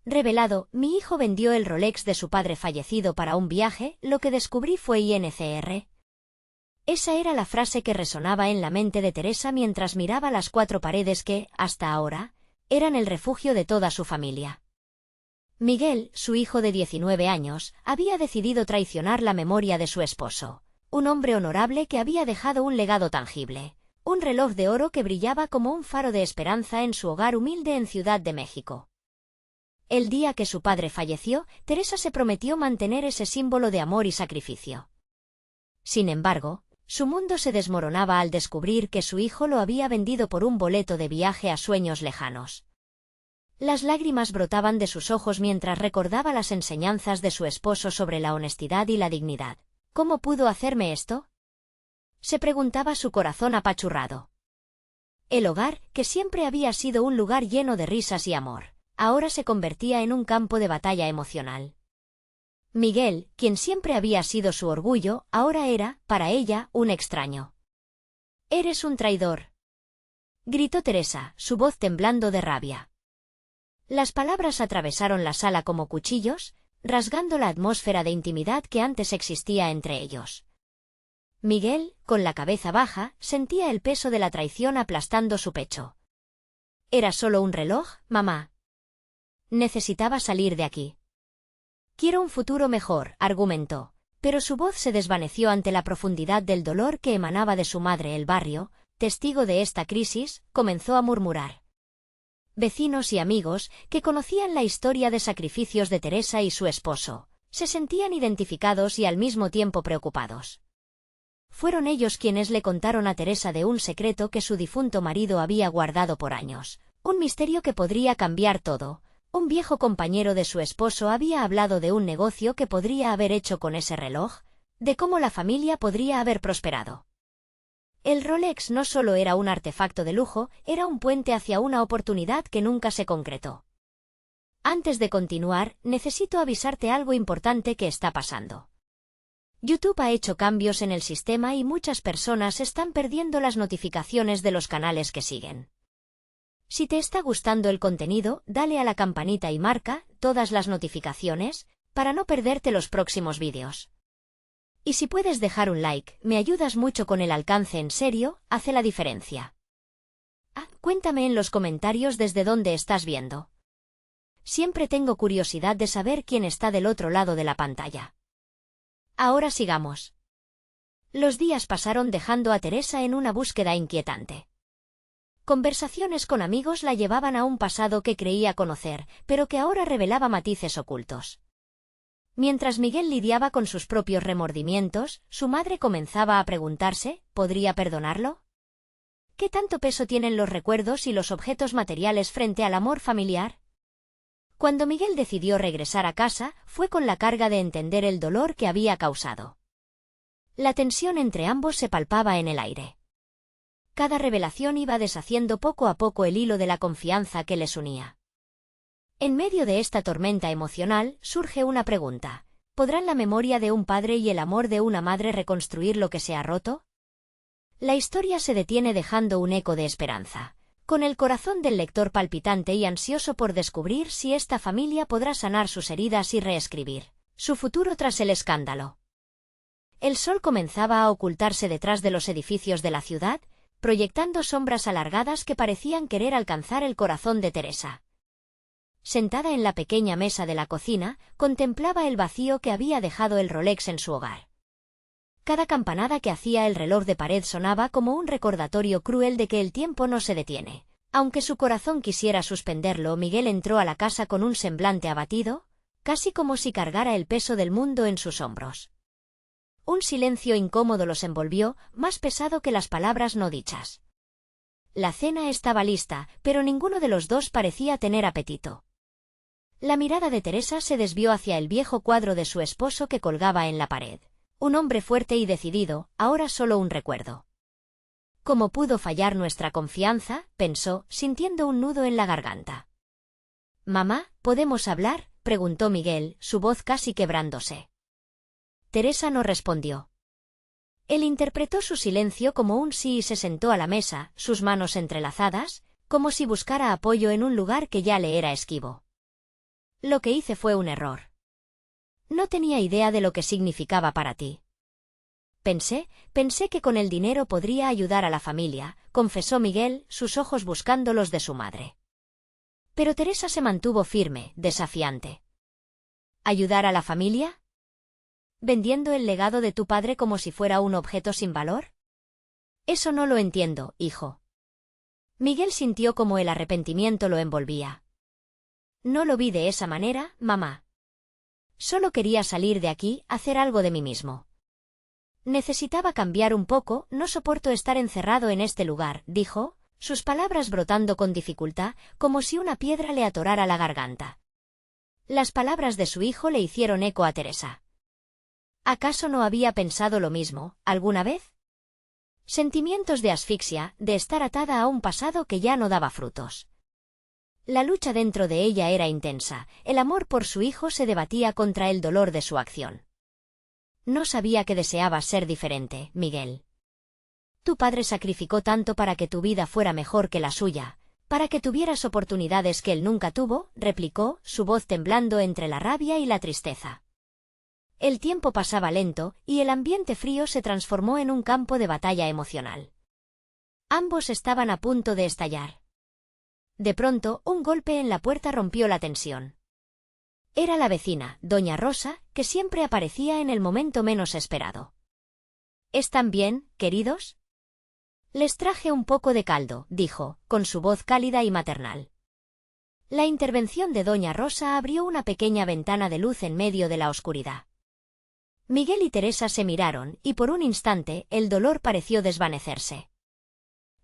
Revelado, mi hijo vendió el Rolex de su padre fallecido para un viaje, lo que descubrí fue INCR. Esa era la frase que resonaba en la mente de Teresa mientras miraba las 4 paredes que, hasta ahora, eran el refugio de toda su familia. Miguel, su hijo de 19 años, había decidido traicionar la memoria de su esposo, un hombre honorable que había dejado un legado tangible, un reloj de oro que brillaba como un faro de esperanza en su hogar humilde en Ciudad de México. El día que su padre falleció, Teresa se prometió mantener ese símbolo de amor y sacrificio. Sin embargo, su mundo se desmoronaba al descubrir que su hijo lo había vendido por un boleto de viaje a sueños lejanos. Las lágrimas brotaban de sus ojos mientras recordaba las enseñanzas de su esposo sobre la honestidad y la dignidad. ¿Cómo pudo hacerme esto?, se preguntaba su corazón apachurrado. El hogar, que siempre había sido un lugar lleno de risas y amor, ahora se convertía en un campo de batalla emocional. Miguel, quien siempre había sido su orgullo, ahora era, para ella, un extraño. «Eres un traidor», gritó Teresa, su voz temblando de rabia. Las palabras atravesaron la sala como cuchillos, rasgando la atmósfera de intimidad que antes existía entre ellos. Miguel, con la cabeza baja, sentía el peso de la traición aplastando su pecho. «¿Era solo un reloj, mamá? Necesitaba salir de aquí». «Quiero un futuro mejor», argumentó, pero su voz se desvaneció ante la profundidad del dolor que emanaba de su madre. El barrio, testigo de esta crisis, comenzó a murmurar. Vecinos y amigos, que conocían la historia de sacrificios de Teresa y su esposo, se sentían identificados y al mismo tiempo preocupados. Fueron ellos quienes le contaron a Teresa de un secreto que su difunto marido había guardado por años, un misterio que podría cambiar todo. Un viejo compañero de su esposo había hablado de un negocio que podría haber hecho con ese reloj, de cómo la familia podría haber prosperado. El Rolex no solo era un artefacto de lujo, era un puente hacia una oportunidad que nunca se concretó. Antes de continuar, necesito avisarte algo importante que está pasando. YouTube ha hecho cambios en el sistema y muchas personas están perdiendo las notificaciones de los canales que siguen. Si te está gustando el contenido, dale a la campanita y marca todas las notificaciones para no perderte los próximos vídeos. Y si puedes dejar un like, me ayudas mucho con el alcance. En serio, hace la diferencia. Cuéntame en los comentarios desde dónde estás viendo. Siempre tengo curiosidad de saber quién está del otro lado de la pantalla. Ahora sigamos. Los días pasaron dejando a Teresa en una búsqueda inquietante. Conversaciones con amigos la llevaban a un pasado que creía conocer, pero que ahora revelaba matices ocultos. Mientras Miguel lidiaba con sus propios remordimientos, su madre comenzaba a preguntarse, ¿podría perdonarlo? ¿Qué tanto peso tienen los recuerdos y los objetos materiales frente al amor familiar? Cuando Miguel decidió regresar a casa, fue con la carga de entender el dolor que había causado. La tensión entre ambos se palpaba en el aire. Cada revelación iba deshaciendo poco a poco el hilo de la confianza que les unía. En medio de esta tormenta emocional, surge una pregunta. ¿Podrán la memoria de un padre y el amor de una madre reconstruir lo que se ha roto? La historia se detiene dejando un eco de esperanza, con el corazón del lector palpitante y ansioso por descubrir si esta familia podrá sanar sus heridas y reescribir su futuro tras el escándalo. El sol comenzaba a ocultarse detrás de los edificios de la ciudad, proyectando sombras alargadas que parecían querer alcanzar el corazón de Teresa. Sentada en la pequeña mesa de la cocina, contemplaba el vacío que había dejado el Rolex en su hogar. Cada campanada que hacía el reloj de pared sonaba como un recordatorio cruel de que el tiempo no se detiene. Aunque su corazón quisiera suspenderlo, Miguel entró a la casa con un semblante abatido, casi como si cargara el peso del mundo en sus hombros. Un silencio incómodo los envolvió, más pesado que las palabras no dichas. La cena estaba lista, pero ninguno de los dos parecía tener apetito. La mirada de Teresa se desvió hacia el viejo cuadro de su esposo que colgaba en la pared. Un hombre fuerte y decidido, ahora solo un recuerdo. ¿Cómo pudo fallar nuestra confianza?, pensó, sintiendo un nudo en la garganta. «Mamá, ¿podemos hablar?», preguntó Miguel, su voz casi quebrándose. Teresa no respondió. Él interpretó su silencio como un sí y se sentó a la mesa, sus manos entrelazadas, como si buscara apoyo en un lugar que ya le era esquivo. Lo que hice fue un error. No tenía idea de lo que significaba para ti. Pensé que con el dinero podría ayudar a la familia, confesó Miguel, sus ojos buscando los de su madre. Pero Teresa se mantuvo firme, desafiante. ¿Ayudar a la familia? ¿Vendiendo el legado de tu padre como si fuera un objeto sin valor? Eso no lo entiendo, hijo. Miguel sintió como el arrepentimiento lo envolvía. No lo vi de esa manera, mamá. Solo quería salir de aquí, hacer algo de mí mismo. Necesitaba cambiar un poco, no soporto estar encerrado en este lugar, dijo, sus palabras brotando con dificultad, como si una piedra le atorara la garganta. Las palabras de su hijo le hicieron eco a Teresa. ¿Acaso no había pensado lo mismo, alguna vez? Sentimientos de asfixia, de estar atada a un pasado que ya no daba frutos. La lucha dentro de ella era intensa, el amor por su hijo se debatía contra el dolor de su acción. No sabía que deseabas ser diferente, Miguel. Tu padre sacrificó tanto para que tu vida fuera mejor que la suya, para que tuvieras oportunidades que él nunca tuvo, replicó, su voz temblando entre la rabia y la tristeza. El tiempo pasaba lento, y el ambiente frío se transformó en un campo de batalla emocional. Ambos estaban a punto de estallar. De pronto, un golpe en la puerta rompió la tensión. Era la vecina, doña Rosa, que siempre aparecía en el momento menos esperado. ¿Están bien, queridos? Les traje un poco de caldo, dijo, con su voz cálida y maternal. La intervención de doña Rosa abrió una pequeña ventana de luz en medio de la oscuridad. Miguel y Teresa se miraron, y por un instante el dolor pareció desvanecerse.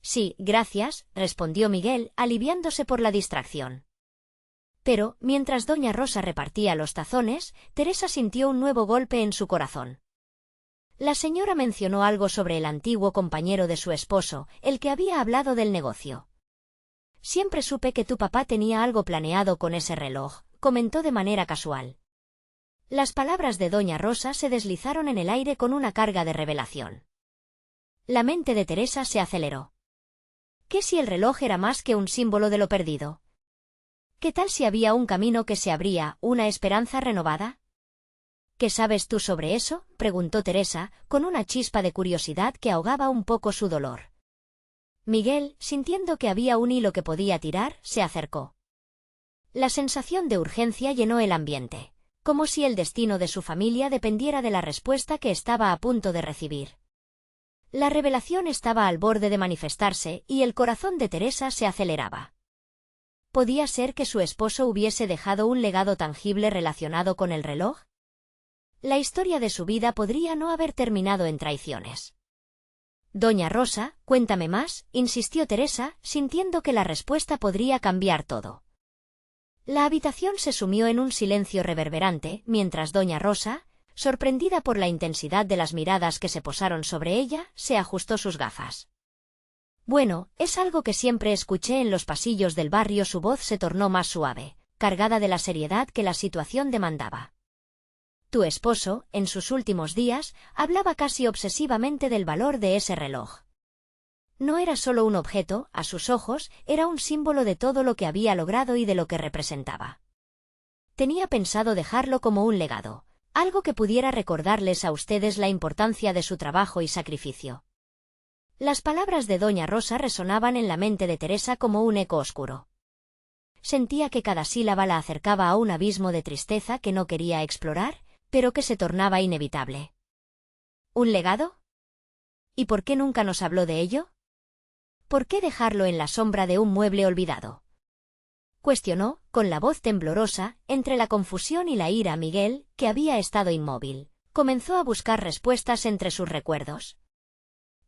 Sí, gracias, respondió Miguel, aliviándose por la distracción. Pero, mientras doña Rosa repartía los tazones, Teresa sintió un nuevo golpe en su corazón. La señora mencionó algo sobre el antiguo compañero de su esposo, el que había hablado del negocio. Siempre supe que tu papá tenía algo planeado con ese reloj, comentó de manera casual. Las palabras de doña Rosa se deslizaron en el aire con una carga de revelación. La mente de Teresa se aceleró. ¿Qué si el reloj era más que un símbolo de lo perdido? ¿Qué tal si había un camino que se abría, una esperanza renovada? ¿Qué sabes tú sobre eso?, preguntó Teresa, con una chispa de curiosidad que ahogaba un poco su dolor. Miguel, sintiendo que había un hilo que podía tirar, se acercó. La sensación de urgencia llenó el ambiente, como si el destino de su familia dependiera de la respuesta que estaba a punto de recibir. La revelación estaba al borde de manifestarse, y el corazón de Teresa se aceleraba. ¿Podía ser que su esposo hubiese dejado un legado tangible relacionado con el reloj? La historia de su vida podría no haber terminado en traiciones. Doña Rosa, cuéntame más, insistió Teresa, sintiendo que la respuesta podría cambiar todo. La habitación se sumió en un silencio reverberante, mientras doña Rosa, sorprendida por la intensidad de las miradas que se posaron sobre ella, se ajustó sus gafas. Bueno, es algo que siempre escuché en los pasillos del barrio. Su voz se tornó más suave, cargada de la seriedad que la situación demandaba. Tu esposo, en sus últimos días, hablaba casi obsesivamente del valor de ese reloj. No era solo un objeto, a sus ojos, era un símbolo de todo lo que había logrado y de lo que representaba. Tenía pensado dejarlo como un legado, algo que pudiera recordarles a ustedes la importancia de su trabajo y sacrificio. Las palabras de doña Rosa resonaban en la mente de Teresa como un eco oscuro. Sentía que cada sílaba la acercaba a un abismo de tristeza que no quería explorar, pero que se tornaba inevitable. ¿Un legado? ¿Y por qué nunca nos habló de ello? ¿Por qué dejarlo en la sombra de un mueble olvidado? Cuestionó, con la voz temblorosa, entre la confusión y la ira. Miguel, que había estado inmóvil, comenzó a buscar respuestas entre sus recuerdos.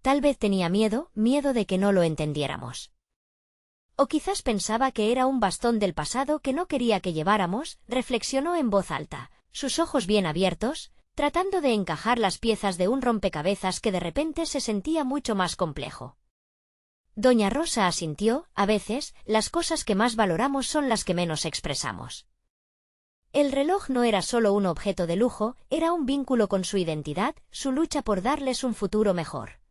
Tal vez tenía miedo de que no lo entendiéramos. O quizás pensaba que era un bastón del pasado que no quería que lleváramos, reflexionó en voz alta, sus ojos bien abiertos, tratando de encajar las piezas de un rompecabezas que de repente se sentía mucho más complejo. Doña Rosa asintió, a veces, las cosas que más valoramos son las que menos expresamos. El reloj no era solo un objeto de lujo, era un vínculo con su identidad, su lucha por darles un futuro mejor.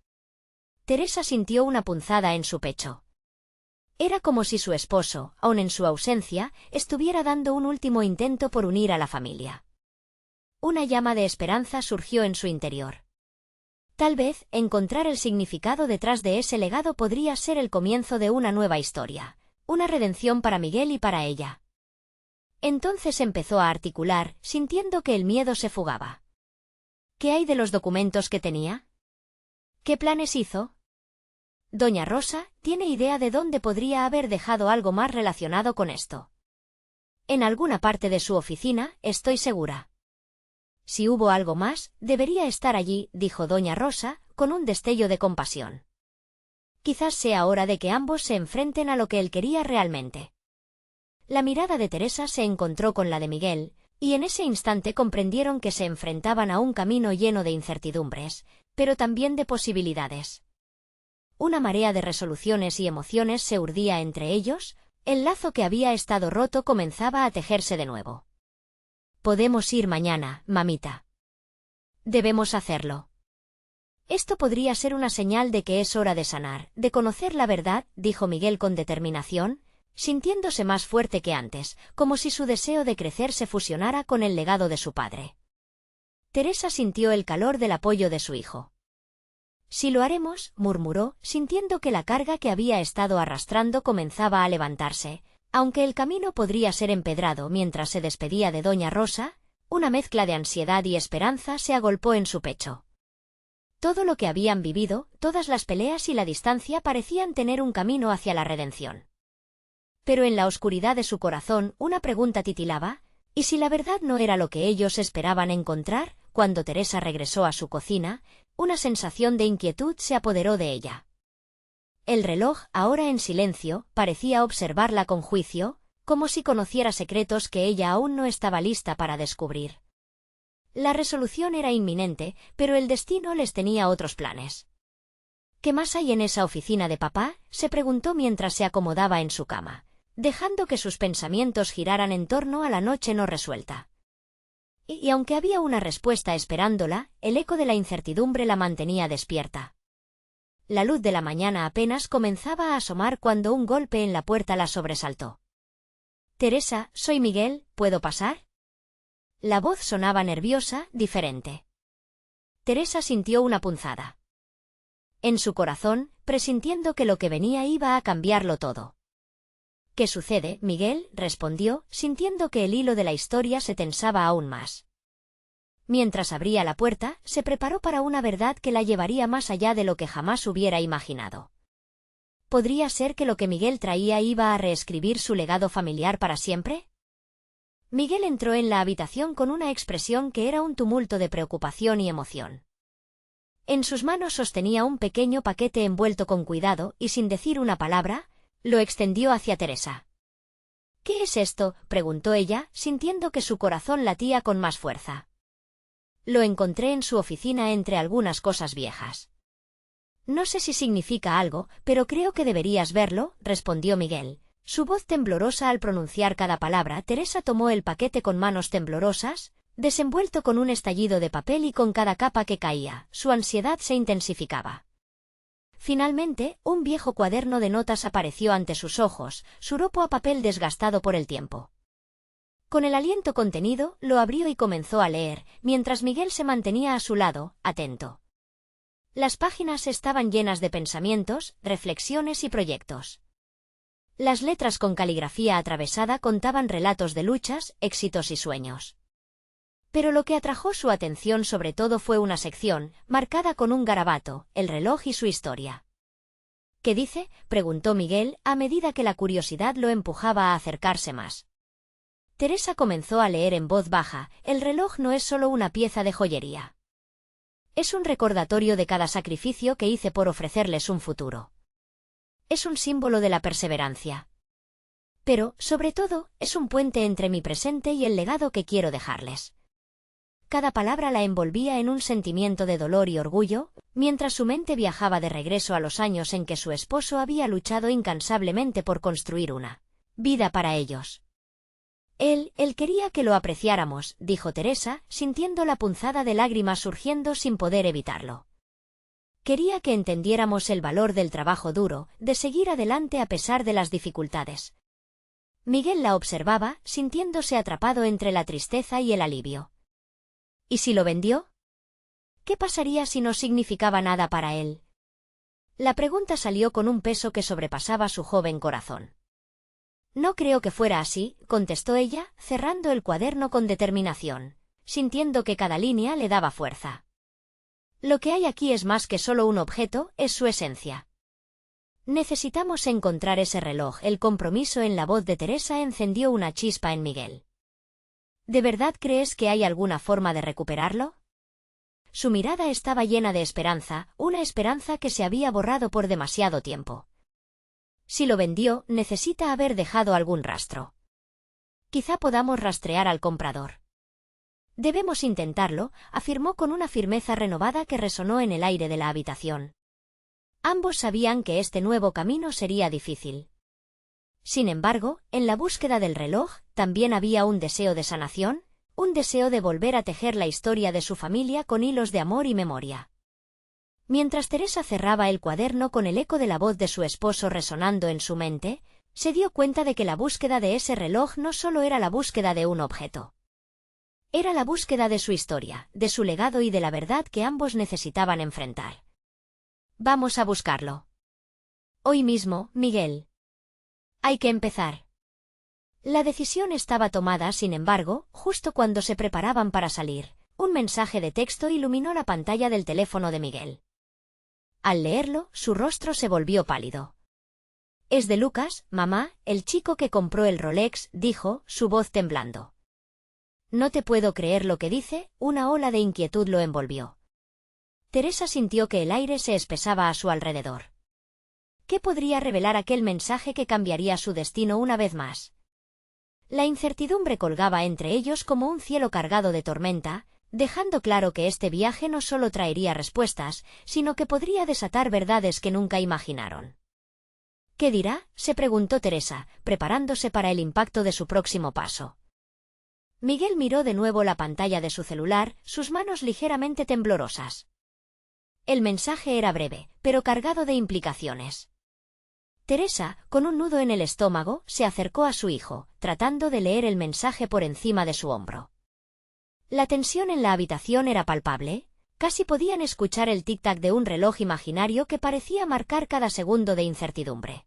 Teresa sintió una punzada en su pecho. Era como si su esposo, aun en su ausencia, estuviera dando un último intento por unir a la familia. Una llama de esperanza surgió en su interior. Tal vez, encontrar el significado detrás de ese legado podría ser el comienzo de una nueva historia, una redención para Miguel y para ella. Entonces empezó a articular, sintiendo que el miedo se fugaba. ¿Qué hay de los documentos que tenía? ¿Qué planes hizo? Doña Rosa tiene idea de dónde podría haber dejado algo más relacionado con esto. En alguna parte de su oficina, estoy segura. Si hubo algo más, debería estar allí, dijo doña Rosa, con un destello de compasión. Quizás sea hora de que ambos se enfrenten a lo que él quería realmente. La mirada de Teresa se encontró con la de Miguel, y en ese instante comprendieron que se enfrentaban a un camino lleno de incertidumbres, pero también de posibilidades. Una marea de resoluciones y emociones se urdía entre ellos, el lazo que había estado roto comenzaba a tejerse de nuevo. Podemos ir mañana, mamita. Debemos hacerlo. Esto podría ser una señal de que es hora de sanar, de conocer la verdad, dijo Miguel con determinación, sintiéndose más fuerte que antes, como si su deseo de crecer se fusionara con el legado de su padre. Teresa sintió el calor del apoyo de su hijo. Sí lo haremos, murmuró, sintiendo que la carga que había estado arrastrando comenzaba a levantarse, aunque el camino podría ser empedrado mientras se despedía de doña Rosa, una mezcla de ansiedad y esperanza se agolpó en su pecho. Todo lo que habían vivido, todas las peleas y la distancia parecían tener un camino hacia la redención. Pero en la oscuridad de su corazón una pregunta titilaba, ¿y si la verdad no era lo que ellos esperaban encontrar? Cuando Teresa regresó a su cocina, una sensación de inquietud se apoderó de ella. El reloj, ahora en silencio, parecía observarla con juicio, como si conociera secretos que ella aún no estaba lista para descubrir. La resolución era inminente, pero el destino les tenía otros planes. ¿Qué más hay en esa oficina de papá?, se preguntó mientras se acomodaba en su cama, dejando que sus pensamientos giraran en torno a la noche no resuelta. Y aunque había una respuesta esperándola, el eco de la incertidumbre la mantenía despierta. La luz de la mañana apenas comenzaba a asomar cuando un golpe en la puerta la sobresaltó. «Teresa, soy Miguel, ¿puedo pasar?» La voz sonaba nerviosa, diferente. Teresa sintió una punzada en su corazón, presintiendo que lo que venía iba a cambiarlo todo. «¿Qué sucede, Miguel?», respondió, sintiendo que el hilo de la historia se tensaba aún más. Mientras abría la puerta, se preparó para una verdad que la llevaría más allá de lo que jamás hubiera imaginado. ¿Podría ser que lo que Miguel traía iba a reescribir su legado familiar para siempre? Miguel entró en la habitación con una expresión que era un tumulto de preocupación y emoción. En sus manos sostenía un pequeño paquete envuelto con cuidado y sin decir una palabra, lo extendió hacia Teresa. «¿Qué es esto?», preguntó ella, sintiendo que su corazón latía con más fuerza. «Lo encontré en su oficina entre algunas cosas viejas». «No sé si significa algo, pero creo que deberías verlo», respondió Miguel. Su voz temblorosa al pronunciar cada palabra. Teresa tomó el paquete con manos temblorosas, desenvuelto con un estallido de papel y con cada capa que caía, su ansiedad se intensificaba. Finalmente, un viejo cuaderno de notas apareció ante sus ojos, suropo a papel desgastado por el tiempo. Con el aliento contenido, lo abrió y comenzó a leer, mientras Miguel se mantenía a su lado, atento. Las páginas estaban llenas de pensamientos, reflexiones y proyectos. Las letras con caligrafía atravesada contaban relatos de luchas, éxitos y sueños. Pero lo que atrajo su atención sobre todo fue una sección, marcada con un garabato, el reloj y su historia. «¿Qué dice?», preguntó Miguel, a medida que la curiosidad lo empujaba a acercarse más. Teresa comenzó a leer en voz baja, «El reloj no es solo una pieza de joyería. Es un recordatorio de cada sacrificio que hice por ofrecerles un futuro. Es un símbolo de la perseverancia. Pero, sobre todo, es un puente entre mi presente y el legado que quiero dejarles». Cada palabra la envolvía en un sentimiento de dolor y orgullo, mientras su mente viajaba de regreso a los años en que su esposo había luchado incansablemente por construir una vida para ellos. Él quería que lo apreciáramos», dijo Teresa, sintiendo la punzada de lágrimas surgiendo sin poder evitarlo. Quería que entendiéramos el valor del trabajo duro, de seguir adelante a pesar de las dificultades. Miguel la observaba, sintiéndose atrapado entre la tristeza y el alivio. ¿Y si lo vendió? ¿Qué pasaría si no significaba nada para él? La pregunta salió con un peso que sobrepasaba su joven corazón. No creo que fuera así, contestó ella, cerrando el cuaderno con determinación, sintiendo que cada línea le daba fuerza. Lo que hay aquí es más que solo un objeto, es su esencia. Necesitamos encontrar ese reloj. El compromiso en la voz de Teresa encendió una chispa en Miguel. ¿De verdad crees que hay alguna forma de recuperarlo? Su mirada estaba llena de esperanza, una esperanza que se había borrado por demasiado tiempo. Si lo vendió, necesita haber dejado algún rastro. Quizá podamos rastrear al comprador. Debemos intentarlo, afirmó con una firmeza renovada que resonó en el aire de la habitación. Ambos sabían que este nuevo camino sería difícil. Sin embargo, en la búsqueda del reloj, también había un deseo de sanación, un deseo de volver a tejer la historia de su familia con hilos de amor y memoria. Mientras Teresa cerraba el cuaderno con el eco de la voz de su esposo resonando en su mente, se dio cuenta de que la búsqueda de ese reloj no solo era la búsqueda de un objeto. Era la búsqueda de su historia, de su legado y de la verdad que ambos necesitaban enfrentar. Vamos a buscarlo. Hoy mismo, Miguel. Hay que empezar. La decisión estaba tomada, sin embargo, justo cuando se preparaban para salir. Un mensaje de texto iluminó la pantalla del teléfono de Miguel. Al leerlo, su rostro se volvió pálido. Es de Lucas, mamá, el chico que compró el Rolex, dijo, su voz temblando. No te puedo creer lo que dice, una ola de inquietud lo envolvió. Teresa sintió que el aire se espesaba a su alrededor. ¿Qué podría revelar aquel mensaje que cambiaría su destino una vez más? La incertidumbre colgaba entre ellos como un cielo cargado de tormenta, dejando claro que este viaje no solo traería respuestas, sino que podría desatar verdades que nunca imaginaron. ¿Qué dirá?, se preguntó Teresa, preparándose para el impacto de su próximo paso. Miguel miró de nuevo la pantalla de su celular, sus manos ligeramente temblorosas. El mensaje era breve, pero cargado de implicaciones. Teresa, con un nudo en el estómago, se acercó a su hijo, tratando de leer el mensaje por encima de su hombro. La tensión en la habitación era palpable, casi podían escuchar el tic-tac de un reloj imaginario que parecía marcar cada segundo de incertidumbre.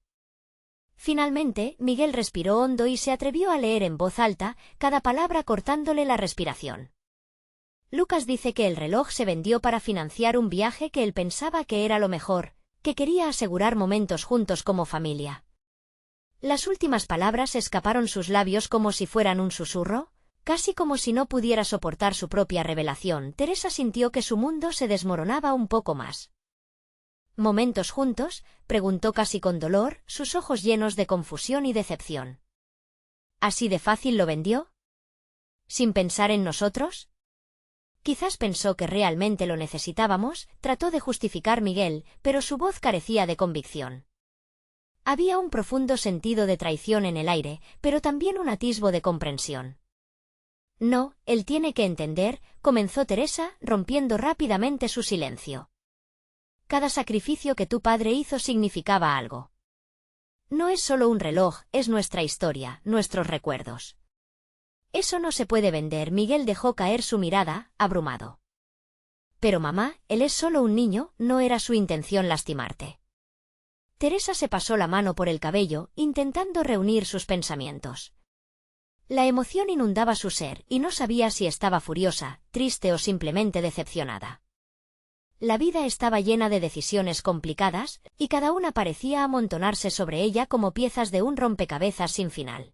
Finalmente, Miguel respiró hondo y se atrevió a leer en voz alta, cada palabra cortándole la respiración. Lucas dice que el reloj se vendió para financiar un viaje que él pensaba que era lo mejor, que quería asegurar momentos juntos como familia. Las últimas palabras escaparon sus labios como si fueran un susurro, casi como si no pudiera soportar su propia revelación. Teresa sintió que su mundo se desmoronaba un poco más. ¿Momentos juntos?, preguntó casi con dolor, sus ojos llenos de confusión y decepción. ¿Así de fácil lo vendió? ¿Sin pensar en nosotros? Quizás pensó que realmente lo necesitábamos, trató de justificar Miguel, pero su voz carecía de convicción. Había un profundo sentido de traición en el aire, pero también un atisbo de comprensión. No, él tiene que entender, comenzó Teresa, rompiendo rápidamente su silencio. Cada sacrificio que tu padre hizo significaba algo. No es solo un reloj, es nuestra historia, nuestros recuerdos. Eso no se puede vender. Miguel dejó caer su mirada, abrumado. Pero mamá, él es solo un niño, no era su intención lastimarte. Teresa se pasó la mano por el cabello, intentando reunir sus pensamientos. La emoción inundaba su ser, y no sabía si estaba furiosa, triste o simplemente decepcionada. La vida estaba llena de decisiones complicadas, y cada una parecía amontonarse sobre ella como piezas de un rompecabezas sin final.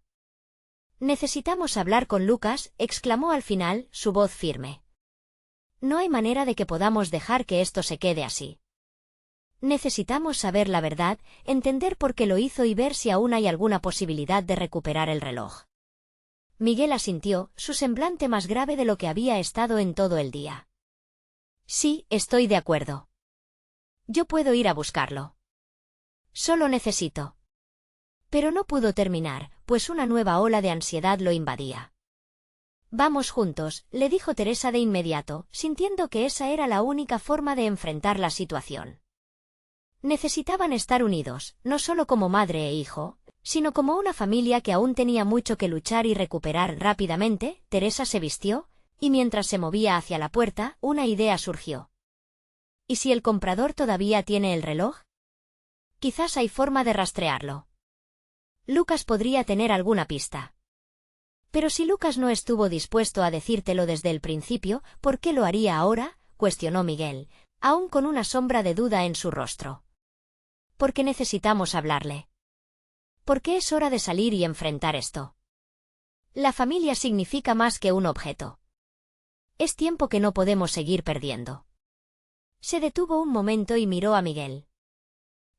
Necesitamos hablar con Lucas, exclamó al final, su voz firme. No hay manera de que podamos dejar que esto se quede así. Necesitamos saber la verdad, entender por qué lo hizo y ver si aún hay alguna posibilidad de recuperar el reloj. Miguel asintió, su semblante más grave de lo que había estado en todo el día. Sí, estoy de acuerdo. Yo puedo ir a buscarlo. Solo necesito. Pero no pudo terminar, pues una nueva ola de ansiedad lo invadía. Vamos juntos, le dijo Teresa de inmediato, sintiendo que esa era la única forma de enfrentar la situación. Necesitaban estar unidos, no solo como madre e hijo, sino como una familia que aún tenía mucho que luchar y recuperar rápidamente. Teresa se vistió, y mientras se movía hacia la puerta, una idea surgió. ¿Y si el comprador todavía tiene el reloj? Quizás hay forma de rastrearlo. Lucas podría tener alguna pista. Pero si Lucas no estuvo dispuesto a decírtelo desde el principio, ¿por qué lo haría ahora?, cuestionó Miguel, aún con una sombra de duda en su rostro. Porque necesitamos hablarle. Porque es hora de salir y enfrentar esto. La familia significa más que un objeto. Es tiempo que no podemos seguir perdiendo. Se detuvo un momento y miró a Miguel.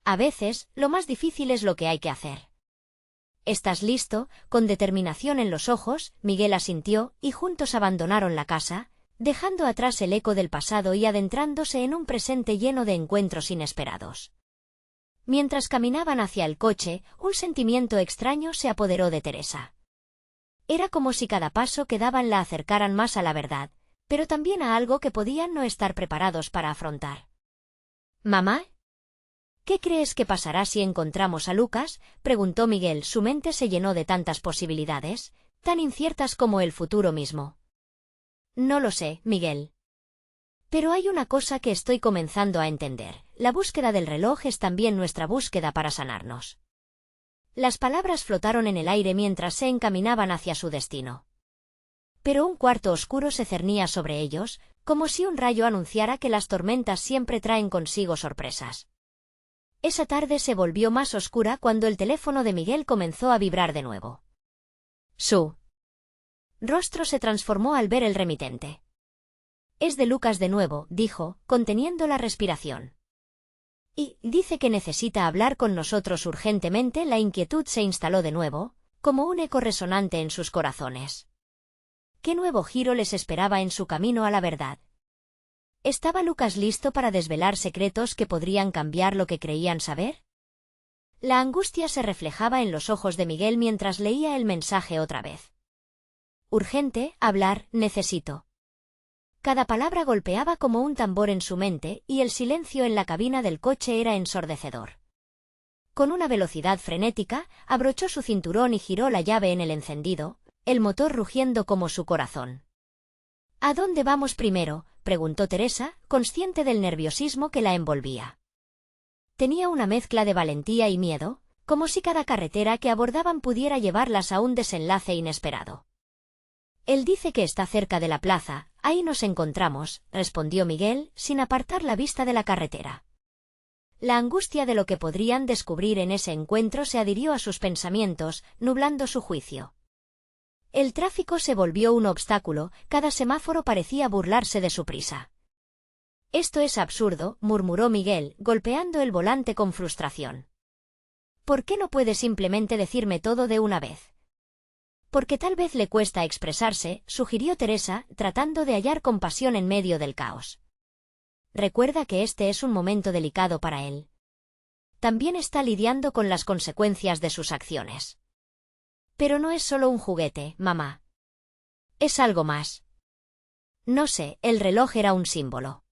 A veces, lo más difícil es lo que hay que hacer. ¿Estás listo? Con determinación en los ojos, Miguel asintió, y juntos abandonaron la casa, dejando atrás el eco del pasado y adentrándose en un presente lleno de encuentros inesperados. Mientras caminaban hacia el coche, un sentimiento extraño se apoderó de Teresa. Era como si cada paso que daban la acercaran más a la verdad, pero también a algo que podían no estar preparados para afrontar. «¿Mamá? ¿Qué crees que pasará si encontramos a Lucas?», preguntó Miguel. Su mente se llenó de tantas posibilidades, tan inciertas como el futuro mismo. «No lo sé, Miguel. Pero hay una cosa que estoy comenzando a entender. La búsqueda del reloj es también nuestra búsqueda para sanarnos». Las palabras flotaron en el aire mientras se encaminaban hacia su destino. Pero un cuarto oscuro se cernía sobre ellos, como si un rayo anunciara que las tormentas siempre traen consigo sorpresas. Esa tarde se volvió más oscura cuando el teléfono de Miguel comenzó a vibrar de nuevo. Su rostro se transformó al ver el remitente. «Es de Lucas de nuevo», dijo, conteniendo la respiración. «Y dice que necesita hablar con nosotros urgentemente». La inquietud se instaló de nuevo, como un eco resonante en sus corazones. ¿Qué nuevo giro les esperaba en su camino a la verdad? ¿Estaba Lucas listo para desvelar secretos que podrían cambiar lo que creían saber? La angustia se reflejaba en los ojos de Miguel mientras leía el mensaje otra vez. «Urgente, hablar, necesito». Cada palabra golpeaba como un tambor en su mente, y el silencio en la cabina del coche era ensordecedor. Con una velocidad frenética, abrochó su cinturón y giró la llave en el encendido, el motor rugiendo como su corazón. «¿A dónde vamos primero?», preguntó Teresa, consciente del nerviosismo que la envolvía. Tenía una mezcla de valentía y miedo, como si cada carretera que abordaban pudiera llevarlas a un desenlace inesperado. «Él dice que está cerca de la plaza, ahí nos encontramos», respondió Miguel, sin apartar la vista de la carretera. La angustia de lo que podrían descubrir en ese encuentro se adhirió a sus pensamientos, nublando su juicio. El tráfico se volvió un obstáculo, cada semáforo parecía burlarse de su prisa. «Esto es absurdo», murmuró Miguel, golpeando el volante con frustración. «¿Por qué no puede simplemente decirme todo de una vez?». «Porque tal vez le cuesta expresarse», sugirió Teresa, tratando de hallar compasión en medio del caos. «Recuerda que este es un momento delicado para él. También está lidiando con las consecuencias de sus acciones». «Pero no es solo un juguete, mamá. Es algo más». «No sé», el reloj era un símbolo.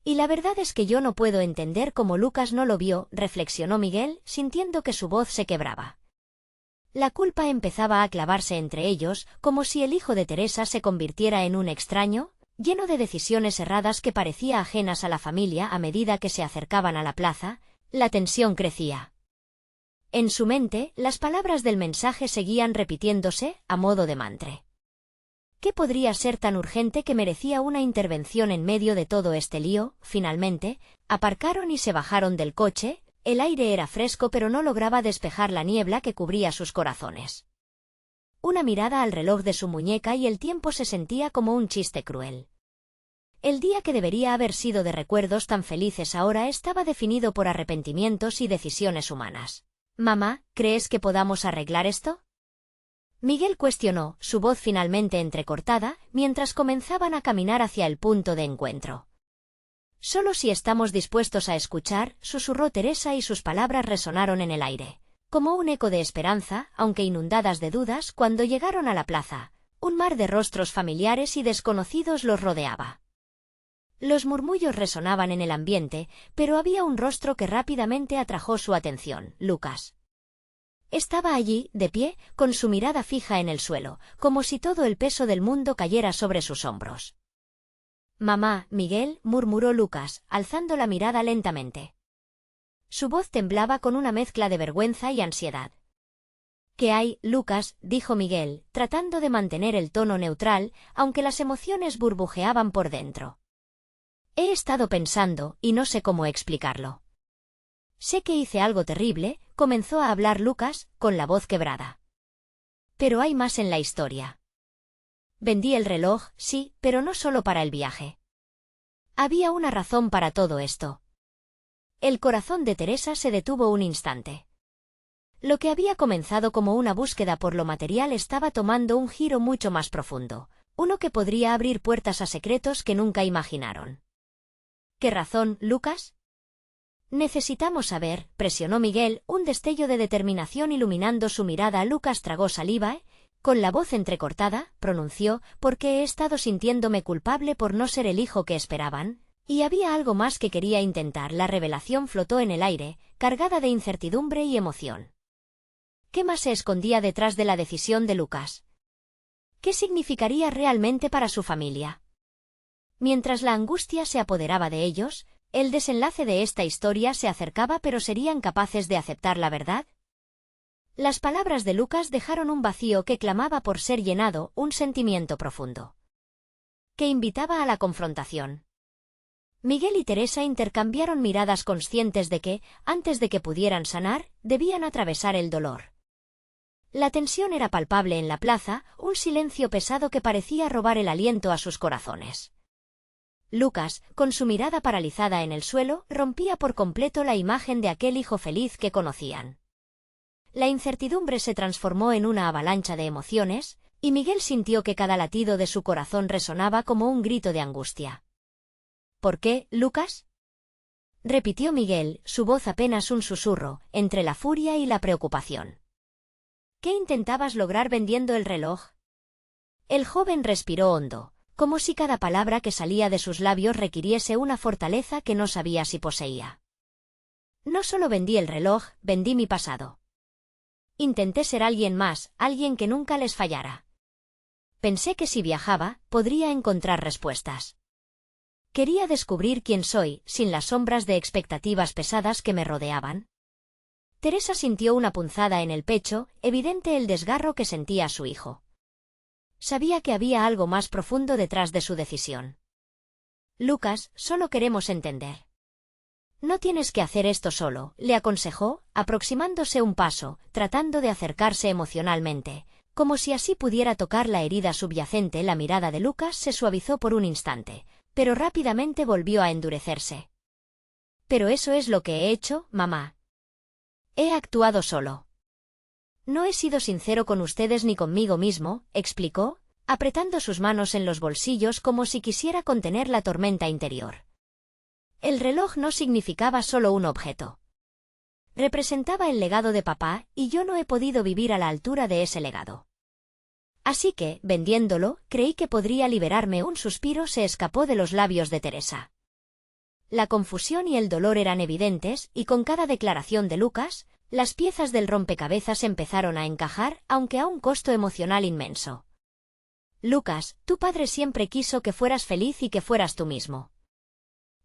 «Y la verdad es que yo no puedo entender cómo Lucas no lo vio», reflexionó Miguel, sintiendo que su voz se quebraba. La culpa empezaba a clavarse entre ellos, como si el hijo de Teresa se convirtiera en un extraño, lleno de decisiones erradas que parecía ajenas a la familia. A medida que se acercaban a la plaza, la tensión crecía. En su mente, las palabras del mensaje seguían repitiéndose, a modo de mantra. ¿Qué podría ser tan urgente que merecía una intervención en medio de todo este lío? Finalmente, aparcaron y se bajaron del coche. El aire era fresco pero no lograba despejar la niebla que cubría sus corazones. Una mirada al reloj de su muñeca y el tiempo se sentía como un chiste cruel. El día que debería haber sido de recuerdos tan felices ahora estaba definido por arrepentimientos y decisiones humanas. «Mamá, ¿crees que podamos arreglar esto?». Miguel cuestionó, su voz finalmente entrecortada, mientras comenzaban a caminar hacia el punto de encuentro. «Solo si estamos dispuestos a escuchar», susurró Teresa y sus palabras resonaron en el aire, como un eco de esperanza, aunque inundadas de dudas. Cuando llegaron a la plaza, Un mar de rostros familiares y desconocidos los rodeaba. Los murmullos resonaban en el ambiente, pero había un rostro que rápidamente atrajo su atención: Lucas. Estaba allí, de pie, con su mirada fija en el suelo, como si todo el peso del mundo cayera sobre sus hombros. «Mamá, Miguel», murmuró Lucas, alzando la mirada lentamente. Su voz temblaba con una mezcla de vergüenza y ansiedad. «¿Qué hay, Lucas?», dijo Miguel, tratando de mantener el tono neutral, aunque las emociones burbujeaban por dentro. «He estado pensando, y no sé cómo explicarlo. Sé que hice algo terrible», comenzó a hablar Lucas, con la voz quebrada. «Pero hay más en la historia. Vendí el reloj, sí, pero no solo para el viaje. Había una razón para todo esto». El corazón de Teresa se detuvo un instante. Lo que había comenzado como una búsqueda por lo material estaba tomando un giro mucho más profundo, uno que podría abrir puertas a secretos que nunca imaginaron. «¿Qué razón, Lucas?». «Necesitamos saber», presionó Miguel, un destello de determinación iluminando su mirada. Lucas tragó saliva, con la voz entrecortada, pronunció: «Porque he estado sintiéndome culpable por no ser el hijo que esperaban». Y había algo más que quería intentar. La revelación flotó en el aire, cargada de incertidumbre y emoción. ¿Qué más se escondía detrás de la decisión de Lucas? ¿Qué significaría realmente para su familia? Mientras la angustia se apoderaba de ellos, el desenlace de esta historia se acercaba, pero ¿serían capaces de aceptar la verdad? Las palabras de Lucas dejaron un vacío que clamaba por ser llenado, un sentimiento profundo, que invitaba a la confrontación. Miguel y Teresa intercambiaron miradas, conscientes de que, antes de que pudieran sanar, debían atravesar el dolor. La tensión era palpable en la plaza, un silencio pesado que parecía robar el aliento a sus corazones. Lucas, con su mirada paralizada en el suelo, rompía por completo la imagen de aquel hijo feliz que conocían. La incertidumbre se transformó en una avalancha de emociones, y Miguel sintió que cada latido de su corazón resonaba como un grito de angustia. «¿Por qué, Lucas?», repitió Miguel, su voz apenas un susurro, entre la furia y la preocupación. «¿Qué intentabas lograr vendiendo el reloj?». El joven respiró hondo, como si cada palabra que salía de sus labios requiriese una fortaleza que no sabía si poseía. «No solo vendí el reloj, vendí mi pasado. Intenté ser alguien más, alguien que nunca les fallara. Pensé que si viajaba, podría encontrar respuestas. Quería descubrir quién soy, sin las sombras de expectativas pesadas que me rodeaban». Teresa sintió una punzada en el pecho, evidente el desgarro que sentía su hijo. Sabía que había algo más profundo detrás de su decisión. «Lucas, solo queremos entender». «No tienes que hacer esto solo», le aconsejó, aproximándose un paso, tratando de acercarse emocionalmente, como si así pudiera tocar la herida subyacente. La mirada de Lucas se suavizó por un instante, pero rápidamente volvió a endurecerse. «Pero eso es lo que he hecho, mamá. He actuado solo. No he sido sincero con ustedes ni conmigo mismo», explicó, apretando sus manos en los bolsillos como si quisiera contener la tormenta interior. El reloj no significaba solo un objeto. Representaba el legado de papá, y yo no he podido vivir a la altura de ese legado. Así que, vendiéndolo, creí que podría liberarme. Un suspiro se escapó de los labios de Teresa. La confusión y el dolor eran evidentes, y con cada declaración de Lucas, las piezas del rompecabezas empezaron a encajar, aunque a un costo emocional inmenso. «Lucas, tu padre siempre quiso que fueras feliz y que fueras tú mismo.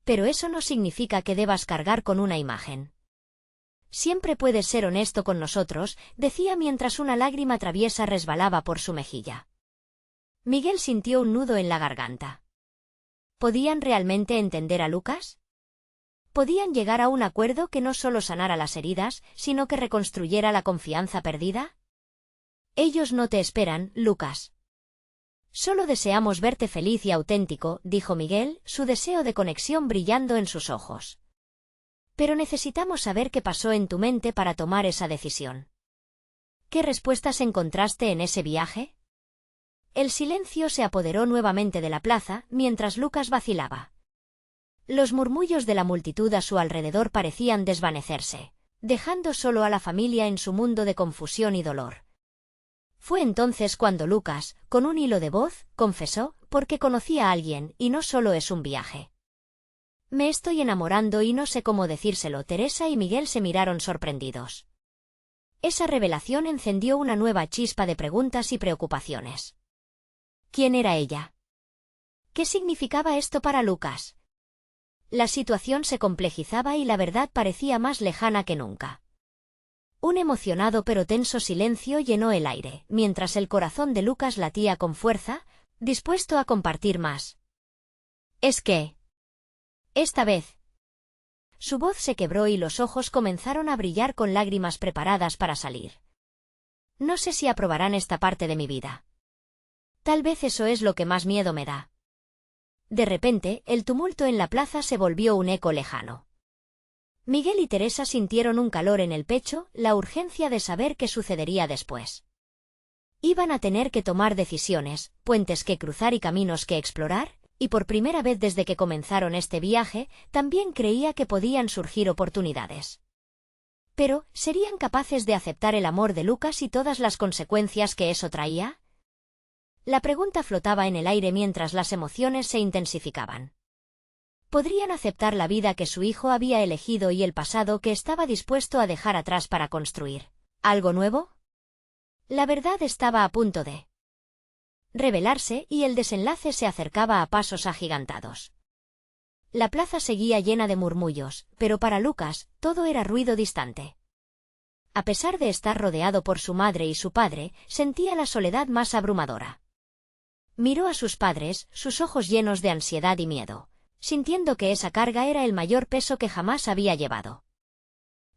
Pero eso no significa que debas cargar con una imagen. Siempre puedes ser honesto con nosotros», decía mientras una lágrima traviesa resbalaba por su mejilla. Miguel sintió un nudo en la garganta. ¿Podían realmente entender a Lucas? ¿Podían llegar a un acuerdo que no solo sanara las heridas, sino que reconstruyera la confianza perdida? «Ellos no te esperan, Lucas. Solo deseamos verte feliz y auténtico», dijo Miguel, su deseo de conexión brillando en sus ojos. «Pero necesitamos saber qué pasó en tu mente para tomar esa decisión. ¿Qué respuestas encontraste en ese viaje?». El silencio se apoderó nuevamente de la plaza, mientras Lucas vacilaba. Los murmullos de la multitud a su alrededor parecían desvanecerse, dejando solo a la familia en su mundo de confusión y dolor. Fue entonces cuando Lucas, con un hilo de voz, confesó, porque conocía a alguien y no solo es un viaje. Me estoy enamorando y no sé cómo decírselo. Teresa y Miguel se miraron sorprendidos. Esa revelación encendió una nueva chispa de preguntas y preocupaciones. ¿Quién era ella? ¿Qué significaba esto para Lucas? La situación se complejizaba y la verdad parecía más lejana que nunca. Un emocionado pero tenso silencio llenó el aire, mientras el corazón de Lucas latía con fuerza, dispuesto a compartir más. Es que... esta vez... Su voz se quebró y los ojos comenzaron a brillar con lágrimas preparadas para salir. No sé si aprobarán esta parte de mi vida. Tal vez eso es lo que más miedo me da. De repente, el tumulto en la plaza se volvió un eco lejano. Miguel y Teresa sintieron un calor en el pecho, la urgencia de saber qué sucedería después. Iban a tener que tomar decisiones, puentes que cruzar y caminos que explorar, y por primera vez desde que comenzaron este viaje, también creía que podían surgir oportunidades. Pero, ¿serían capaces de aceptar el amor de Lucas y todas las consecuencias que eso traía? La pregunta flotaba en el aire mientras las emociones se intensificaban. ¿Podrían aceptar la vida que su hijo había elegido y el pasado que estaba dispuesto a dejar atrás para construir algo nuevo? La verdad estaba a punto de revelarse y el desenlace se acercaba a pasos agigantados. La plaza seguía llena de murmullos, pero para Lucas, todo era ruido distante. A pesar de estar rodeado por su madre y su padre, sentía la soledad más abrumadora. Miró a sus padres, sus ojos llenos de ansiedad y miedo, sintiendo que esa carga era el mayor peso que jamás había llevado.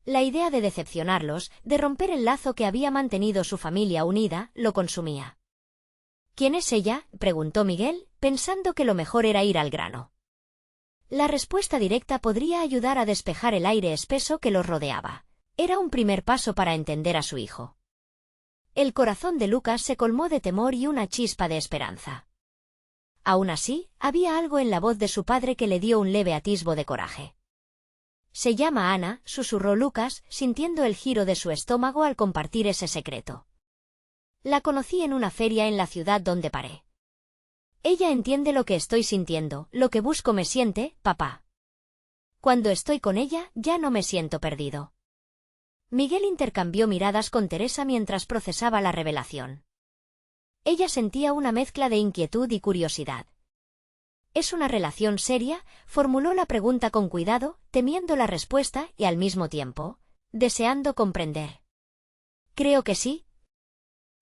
La idea de decepcionarlos, de romper el lazo que había mantenido su familia unida, lo consumía. ¿Quién es ella?, preguntó Miguel, pensando que lo mejor era ir al grano. La respuesta directa podría ayudar a despejar el aire espeso que los rodeaba. Era un primer paso para entender a su hijo. El corazón de Lucas se colmó de temor y una chispa de esperanza. Aún así, había algo en la voz de su padre que le dio un leve atisbo de coraje. Se llama Ana, susurró Lucas, sintiendo el giro de su estómago al compartir ese secreto. La conocí en una feria en la ciudad donde paré. Ella entiende lo que estoy sintiendo, lo que busco me siente, papá. Cuando estoy con ella, ya no me siento perdido. Miguel intercambió miradas con Teresa mientras procesaba la revelación. Ella sentía una mezcla de inquietud y curiosidad. ¿Es una relación seria?, formuló la pregunta con cuidado, temiendo la respuesta y al mismo tiempo, deseando comprender. Creo que sí.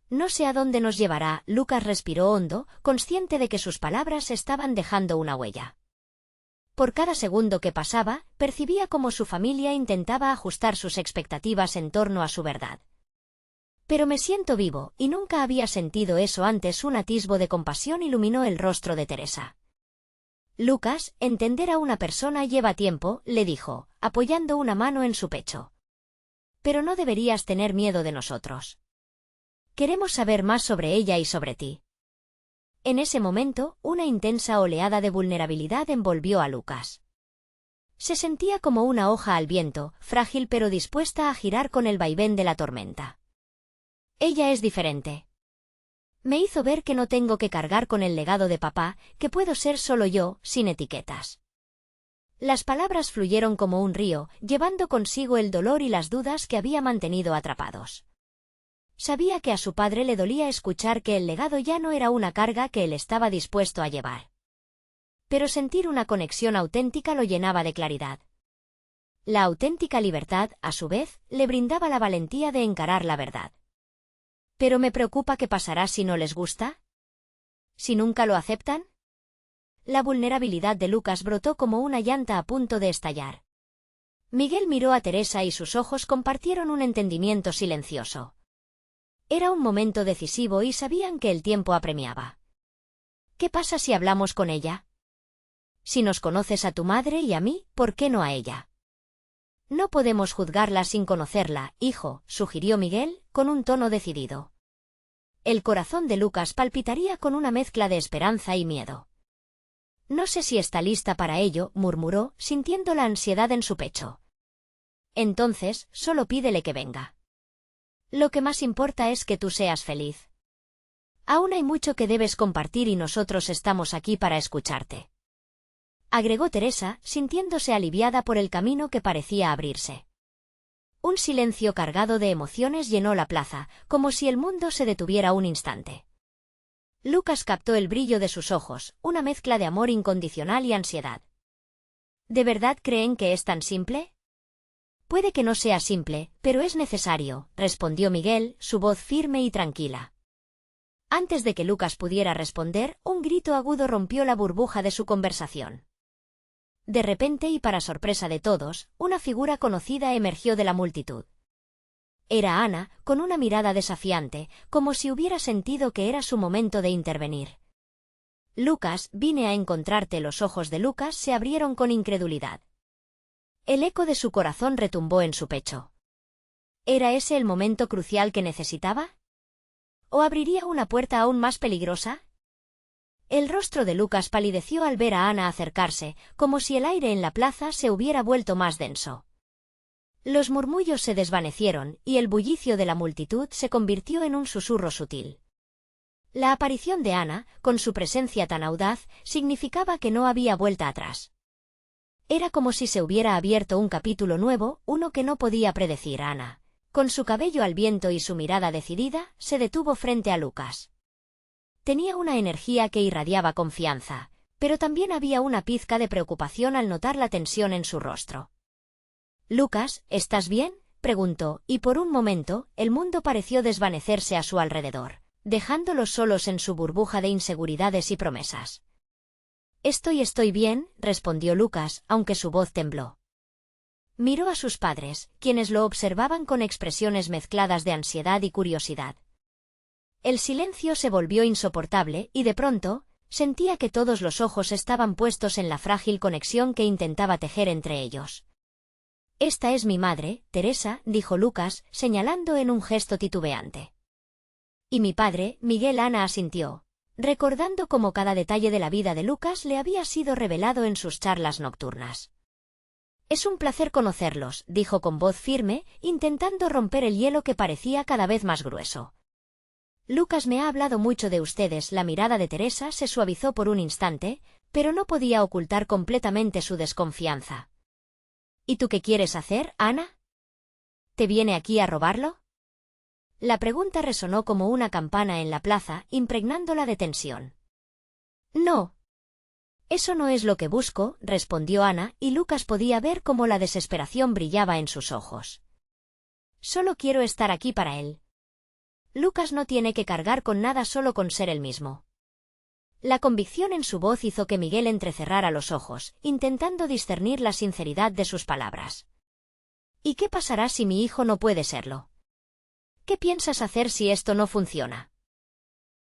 No sé a dónde nos llevará. Lucas respiró hondo, consciente de que sus palabras estaban dejando una huella. Por cada segundo que pasaba, percibía cómo su familia intentaba ajustar sus expectativas en torno a su verdad. Pero me siento vivo, y nunca había sentido eso antes. Un atisbo de compasión iluminó el rostro de Teresa. Lucas, entender a una persona lleva tiempo, le dijo, apoyando una mano en su pecho. Pero no deberías tener miedo de nosotros. Queremos saber más sobre ella y sobre ti. En ese momento, una intensa oleada de vulnerabilidad envolvió a Lucas. Se sentía como una hoja al viento, frágil pero dispuesta a girar con el vaivén de la tormenta. Ella es diferente. Me hizo ver que no tengo que cargar con el legado de papá, que puedo ser solo yo, sin etiquetas. Las palabras fluyeron como un río, llevando consigo el dolor y las dudas que había mantenido atrapados. Sabía que a su padre le dolía escuchar que el legado ya no era una carga que él estaba dispuesto a llevar. Pero sentir una conexión auténtica lo llenaba de claridad. La auténtica libertad, a su vez, le brindaba la valentía de encarar la verdad. ¿Pero me preocupa qué pasará si no les gusta? ¿Si nunca lo aceptan? La vulnerabilidad de Lucas brotó como una llanta a punto de estallar. Miguel miró a Teresa y sus ojos compartieron un entendimiento silencioso. Era un momento decisivo y sabían que el tiempo apremiaba. ¿Qué pasa si hablamos con ella? Si nos conoces a tu madre y a mí, ¿por qué no a ella? No podemos juzgarla sin conocerla, hijo, sugirió Miguel, con un tono decidido. El corazón de Lucas palpitaría con una mezcla de esperanza y miedo. No sé si está lista para ello, murmuró, sintiendo la ansiedad en su pecho. Entonces, solo pídele que venga. Lo que más importa es que tú seas feliz. Aún hay mucho que debes compartir y nosotros estamos aquí para escucharte. Agregó Teresa, sintiéndose aliviada por el camino que parecía abrirse. Un silencio cargado de emociones llenó la plaza, como si el mundo se detuviera un instante. Lucas captó el brillo de sus ojos, una mezcla de amor incondicional y ansiedad. ¿De verdad creen que es tan simple? Puede que no sea simple, pero es necesario, respondió Miguel, su voz firme y tranquila. Antes de que Lucas pudiera responder, un grito agudo rompió la burbuja de su conversación. De repente y para sorpresa de todos, una figura conocida emergió de la multitud. Era Ana, con una mirada desafiante, como si hubiera sentido que era su momento de intervenir. Lucas, vine a encontrarte. Los ojos de Lucas se abrieron con incredulidad. El eco de su corazón retumbó en su pecho. ¿Era ese el momento crucial que necesitaba? ¿O abriría una puerta aún más peligrosa? El rostro de Lucas palideció al ver a Ana acercarse, como si el aire en la plaza se hubiera vuelto más denso. Los murmullos se desvanecieron, y el bullicio de la multitud se convirtió en un susurro sutil. La aparición de Ana, con su presencia tan audaz, significaba que no había vuelta atrás. Era como si se hubiera abierto un capítulo nuevo, uno que no podía predecir. Ana, con su cabello al viento y su mirada decidida, se detuvo frente a Lucas. Tenía una energía que irradiaba confianza, pero también había una pizca de preocupación al notar la tensión en su rostro. «Lucas, ¿estás bien?», preguntó, y por un momento, el mundo pareció desvanecerse a su alrededor, dejándolos solos en su burbuja de inseguridades y promesas. Estoy bien», respondió Lucas, aunque su voz tembló. Miró a sus padres, quienes lo observaban con expresiones mezcladas de ansiedad y curiosidad. El silencio se volvió insoportable, y de pronto, sentía que todos los ojos estaban puestos en la frágil conexión que intentaba tejer entre ellos. «Esta es mi madre, Teresa», dijo Lucas, señalando en un gesto titubeante. «Y mi padre, Miguel». Ana asintió, recordando cómo cada detalle de la vida de Lucas le había sido revelado en sus charlas nocturnas. «Es un placer conocerlos», dijo con voz firme, intentando romper el hielo que parecía cada vez más grueso. «Lucas me ha hablado mucho de ustedes». La mirada de Teresa se suavizó por un instante, pero no podía ocultar completamente su desconfianza. «¿Y tú qué quieres hacer, Ana? ¿Te viene aquí a robarlo?». La pregunta resonó como una campana en la plaza, impregnándola de tensión. «No. Eso no es lo que busco», respondió Ana, y Lucas podía ver cómo la desesperación brillaba en sus ojos. «Solo quiero estar aquí para él. Lucas no tiene que cargar con nada solo con ser él mismo». La convicción en su voz hizo que Miguel entrecerrara los ojos, intentando discernir la sinceridad de sus palabras. «¿Y qué pasará si mi hijo no puede serlo? ¿Qué piensas hacer si esto no funciona?».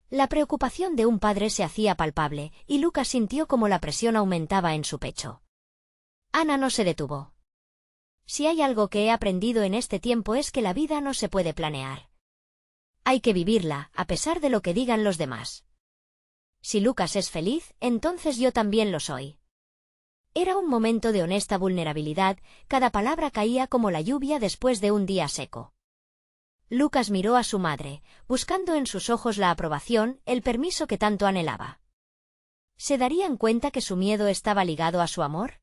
La preocupación de un padre se hacía palpable, y Lucas sintió como la presión aumentaba en su pecho. Ana no se detuvo. «Si hay algo que he aprendido en este tiempo es que la vida no se puede planear. Hay que vivirla, a pesar de lo que digan los demás. Si Lucas es feliz, entonces yo también lo soy». Era un momento de honesta vulnerabilidad, cada palabra caía como la lluvia después de un día seco. Lucas miró a su madre, buscando en sus ojos la aprobación, el permiso que tanto anhelaba. ¿Se darían cuenta que su miedo estaba ligado a su amor?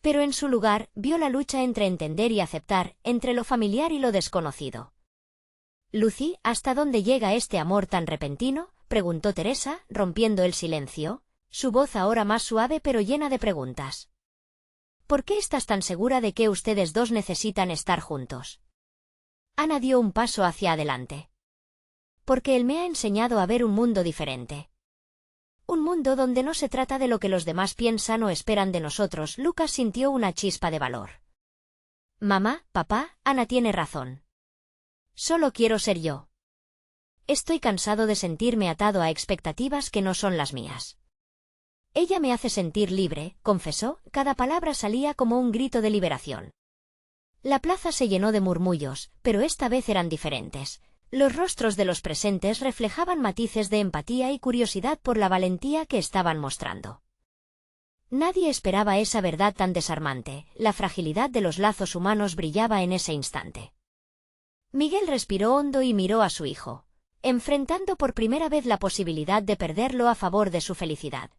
Pero en su lugar, vio la lucha entre entender y aceptar, entre lo familiar y lo desconocido. «Lucy, ¿hasta dónde llega este amor tan repentino?», preguntó Teresa, rompiendo el silencio, su voz ahora más suave pero llena de preguntas. «¿Por qué estás tan segura de que ustedes dos necesitan estar juntos?». Ana dio un paso hacia adelante. «Porque él me ha enseñado a ver un mundo diferente. Un mundo donde no se trata de lo que los demás piensan o esperan de nosotros». Lucas sintió una chispa de valor. «Mamá, papá, Ana tiene razón. Solo quiero ser yo. Estoy cansado de sentirme atado a expectativas que no son las mías. Ella me hace sentir libre», confesó, cada palabra salía como un grito de liberación. La plaza se llenó de murmullos, pero esta vez eran diferentes. Los rostros de los presentes reflejaban matices de empatía y curiosidad por la valentía que estaban mostrando. Nadie esperaba esa verdad tan desarmante, la fragilidad de los lazos humanos brillaba en ese instante. Miguel respiró hondo y miró a su hijo. enfrentando por primera vez la posibilidad de perderlo a favor de su felicidad.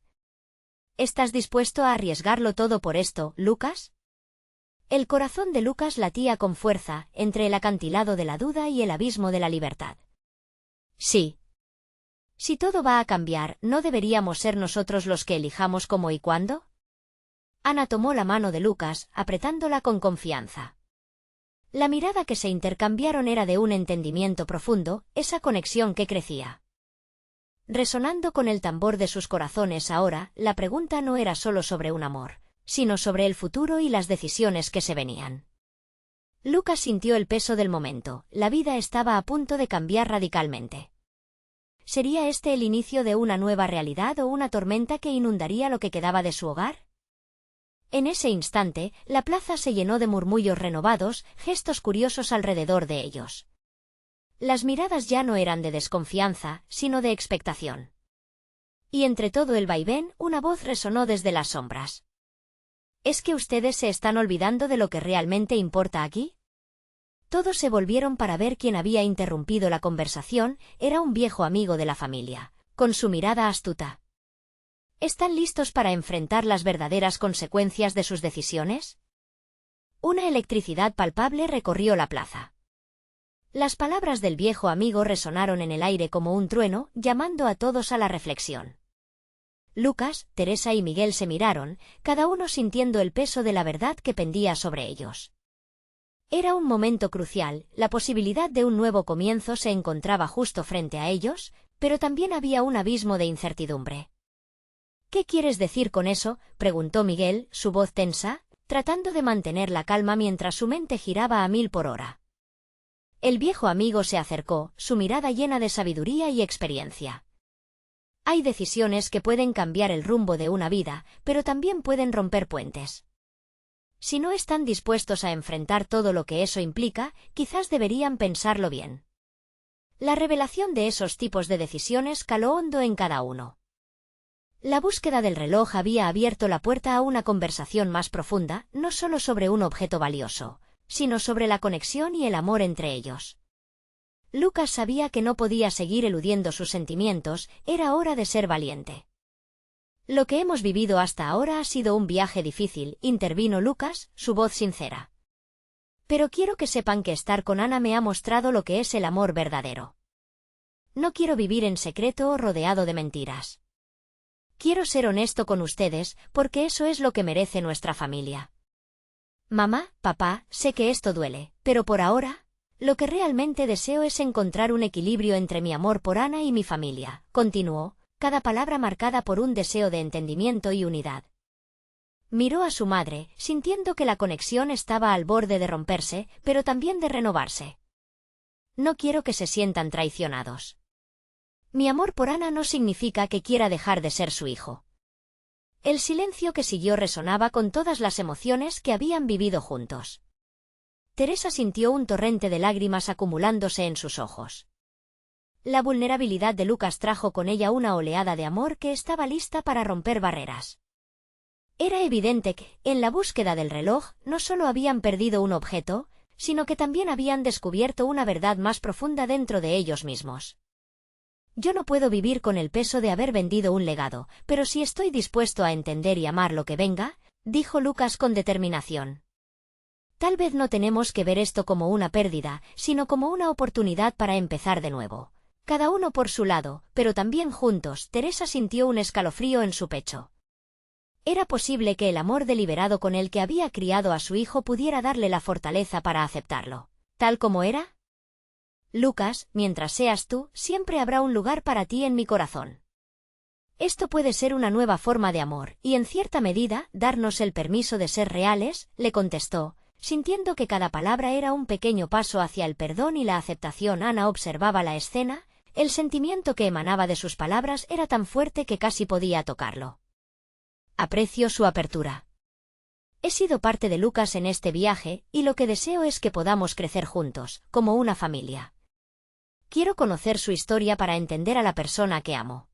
¿Estás dispuesto a arriesgarlo todo por esto, Lucas? El corazón de Lucas latía con fuerza, entre el acantilado de la duda y el abismo de la libertad. Sí. Si todo va a cambiar, ¿no deberíamos ser nosotros los que elijamos cómo y cuándo? Ana tomó la mano de Lucas, apretándola con confianza. La mirada que se intercambiaron era de un entendimiento profundo, esa conexión que crecía. Resonando con el tambor de sus corazones ahora, la pregunta no era solo sobre un amor, sino sobre el futuro y las decisiones que se venían. Lucas sintió el peso del momento, la vida estaba a punto de cambiar radicalmente. ¿Sería este el inicio de una nueva realidad o una tormenta que inundaría lo que quedaba de su hogar? En ese instante, la plaza se llenó de murmullos renovados, gestos curiosos alrededor de ellos. Las miradas ya no eran de desconfianza, sino de expectación. Y entre todo el vaivén, una voz resonó desde las sombras. ¿Es que ustedes se están olvidando de lo que realmente importa aquí? Todos se volvieron para ver quién había interrumpido la conversación, era un viejo amigo de la familia, con su mirada astuta. ¿Están listos para enfrentar las verdaderas consecuencias de sus decisiones? Una electricidad palpable recorrió la plaza. Las palabras del viejo amigo resonaron en el aire como un trueno, llamando a todos a la reflexión. Lucas, Teresa y Miguel se miraron, cada uno sintiendo el peso de la verdad que pendía sobre ellos. Era un momento crucial, la posibilidad de un nuevo comienzo se encontraba justo frente a ellos, pero también había un abismo de incertidumbre. ¿Qué quieres decir con eso?, preguntó Miguel, su voz tensa, tratando de mantener la calma mientras su mente giraba a 1000 por hora. El viejo amigo se acercó, su mirada llena de sabiduría y experiencia. Hay decisiones que pueden cambiar el rumbo de una vida, pero también pueden romper puentes. Si no están dispuestos a enfrentar todo lo que eso implica, quizás deberían pensarlo bien. La revelación de esos tipos de decisiones caló hondo en cada uno. La búsqueda del reloj había abierto la puerta a una conversación más profunda, no solo sobre un objeto valioso, sino sobre la conexión y el amor entre ellos. Lucas sabía que no podía seguir eludiendo sus sentimientos, era hora de ser valiente. Lo que hemos vivido hasta ahora ha sido un viaje difícil, intervino Lucas, su voz sincera. Pero quiero que sepan que estar con Ana me ha mostrado lo que es el amor verdadero. No quiero vivir en secreto o rodeado de mentiras. Quiero ser honesto con ustedes, porque eso es lo que merece nuestra familia. Mamá, papá, sé que esto duele, pero por ahora, lo que realmente deseo es encontrar un equilibrio entre mi amor por Ana y mi familia, continuó, cada palabra marcada por un deseo de entendimiento y unidad. Miró a su madre, sintiendo que la conexión estaba al borde de romperse, pero también de renovarse. No quiero que se sientan traicionados. Mi amor por Ana no significa que quiera dejar de ser su hijo. El silencio que siguió resonaba con todas las emociones que habían vivido juntos. Teresa sintió un torrente de lágrimas acumulándose en sus ojos. La vulnerabilidad de Lucas trajo con ella una oleada de amor que estaba lista para romper barreras. Era evidente que, en la búsqueda del reloj, no solo habían perdido un objeto, sino que también habían descubierto una verdad más profunda dentro de ellos mismos. Yo no puedo vivir con el peso de haber vendido un legado, pero sí estoy dispuesto a entender y amar lo que venga, dijo Lucas con determinación. Tal vez no tenemos que ver esto como una pérdida, sino como una oportunidad para empezar de nuevo. Cada uno por su lado, pero también juntos. Teresa sintió un escalofrío en su pecho. Era posible que el amor deliberado con el que había criado a su hijo pudiera darle la fortaleza para aceptarlo, tal como era. Lucas, mientras seas tú, siempre habrá un lugar para ti en mi corazón. Esto puede ser una nueva forma de amor, y en cierta medida, darnos el permiso de ser reales, le contestó, sintiendo que cada palabra era un pequeño paso hacia el perdón y la aceptación. Ana observaba la escena, el sentimiento que emanaba de sus palabras era tan fuerte que casi podía tocarlo. Aprecio su apertura. He sido parte de Lucas en este viaje, y lo que deseo es que podamos crecer juntos, como una familia. Quiero conocer su historia para entender a la persona que amo.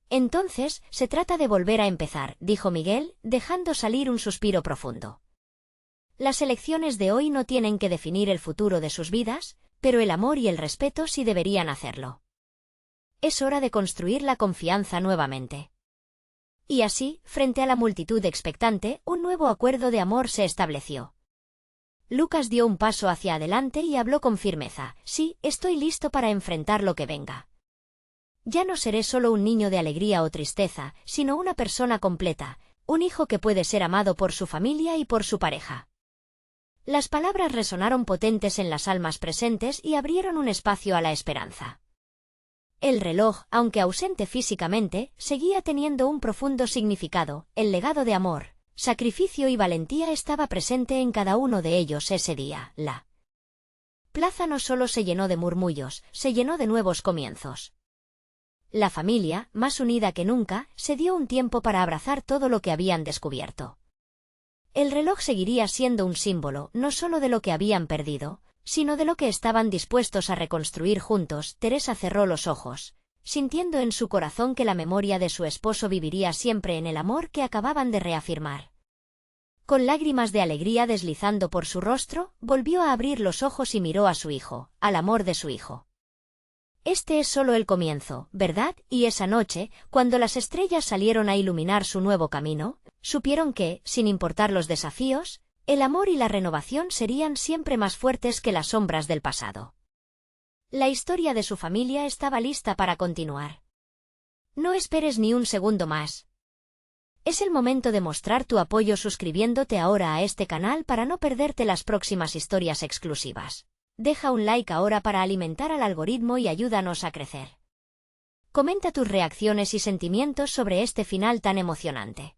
Entonces, se trata de volver a empezar, dijo Miguel, dejando salir un suspiro profundo. Las elecciones de hoy no tienen que definir el futuro de sus vidas, pero el amor y el respeto sí deberían hacerlo. Es hora de construir la confianza nuevamente. Y así, frente a la multitud expectante, un nuevo acuerdo de amor se estableció. Lucas dio un paso hacia adelante y habló con firmeza. Sí, estoy listo para enfrentar lo que venga. Ya no seré solo un niño de alegría o tristeza, sino una persona completa, un hijo que puede ser amado por su familia y por su pareja. Las palabras resonaron potentes en las almas presentes y abrieron un espacio a la esperanza. El reloj, aunque ausente físicamente, seguía teniendo un profundo significado. El legado de amor, sacrificio y valentía estaba presente en cada uno de ellos ese día. La plaza no solo se llenó de murmullos, se llenó de nuevos comienzos. La familia, más unida que nunca, se dio un tiempo para abrazar todo lo que habían descubierto. El reloj seguiría siendo un símbolo, no solo de lo que habían perdido, sino de lo que estaban dispuestos a reconstruir juntos. Teresa cerró los ojos, sintiendo en su corazón que la memoria de su esposo viviría siempre en el amor que acababan de reafirmar. Con lágrimas de alegría deslizando por su rostro, volvió a abrir los ojos y miró a su hijo, al amor de su hijo. Este es solo el comienzo, ¿verdad? Y esa noche, cuando las estrellas salieron a iluminar su nuevo camino, supieron que, sin importar los desafíos, el amor y la renovación serían siempre más fuertes que las sombras del pasado. La historia de su familia estaba lista para continuar. No esperes ni un segundo más. Es el momento de mostrar tu apoyo suscribiéndote ahora a este canal para no perderte las próximas historias exclusivas. Deja un like ahora para alimentar al algoritmo y ayúdanos a crecer. Comenta tus reacciones y sentimientos sobre este final tan emocionante.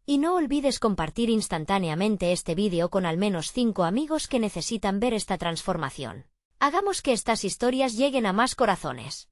Y no olvides compartir instantáneamente este vídeo con al menos 5 amigos que necesitan ver esta transformación. Hagamos que estas historias lleguen a más corazones.